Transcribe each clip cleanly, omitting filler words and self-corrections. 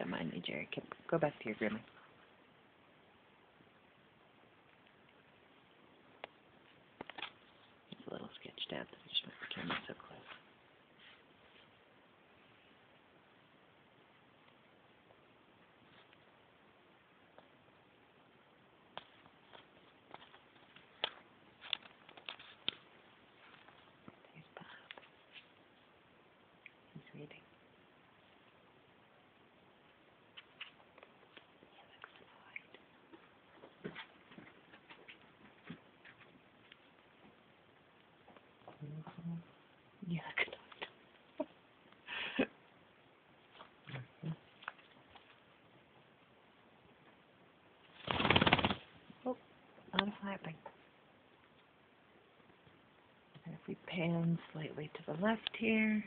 Don't mind me, Jerry. Go back to your grooming. He's a little sketched out that I just moved the camera so close. There's Bob. He's reading. Yeah, good. Oh, out of flapping. And if we pan slightly to the left here,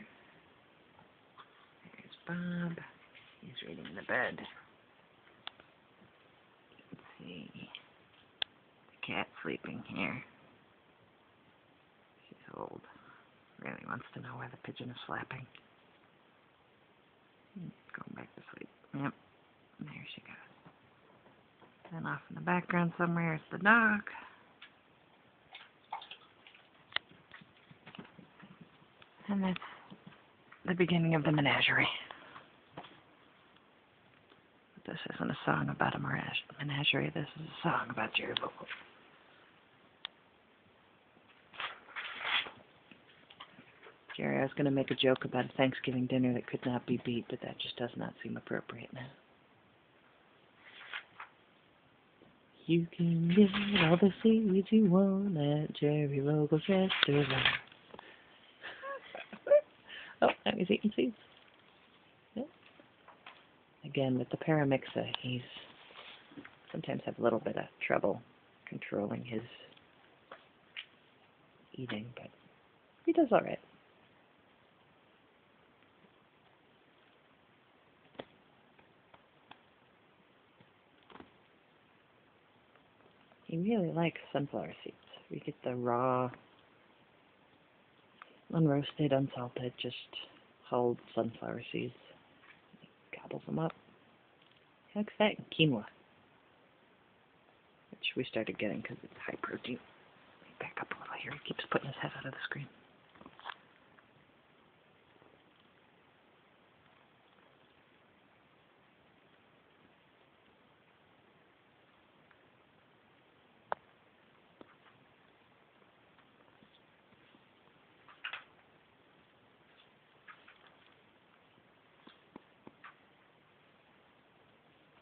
there's Bob. He's reading the bed. Let's see. The cat sleeping here. She's old. Really wants to know why the pigeon is flapping. Going back to sleep. Yep. There she goes. And off in the background somewhere is the dog. And that's the beginning of the menagerie. But this isn't a song about a menagerie. This is a song about Jerry Vogel. Jerry, I was going to make a joke about a Thanksgiving dinner that could not be beat, but that just does not seem appropriate now. You can get all the seeds you want at Jerry Vogel's restaurant. Oh, now he's eating seeds. Yep. Again, with the paramixa, he's sometimes have a little bit of trouble controlling his eating, but he does all right. He really likes sunflower seeds. We get the raw, unroasted, unsalted, just hulled sunflower seeds. He gobbles them up. He likes that and quinoa, which we started getting because it's high protein. Back up a little here. He keeps putting his head out of the screen.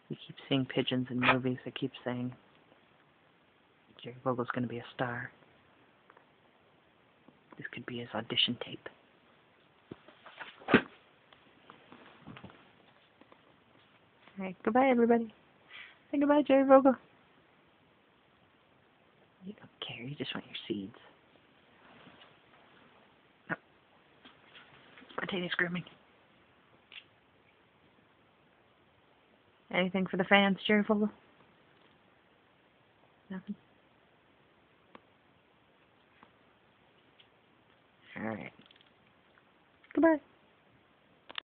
We keep seeing pigeons in movies. I keep saying Jerry Vogel's going to be a star. This could be his audition tape. Alright, goodbye everybody. Say goodbye, Jerry Vogel. You don't care, you just want your seeds. Oh. Spontaneous grooming. Anything for the fans, Jerry Vogel? Nothing? Alright. Goodbye.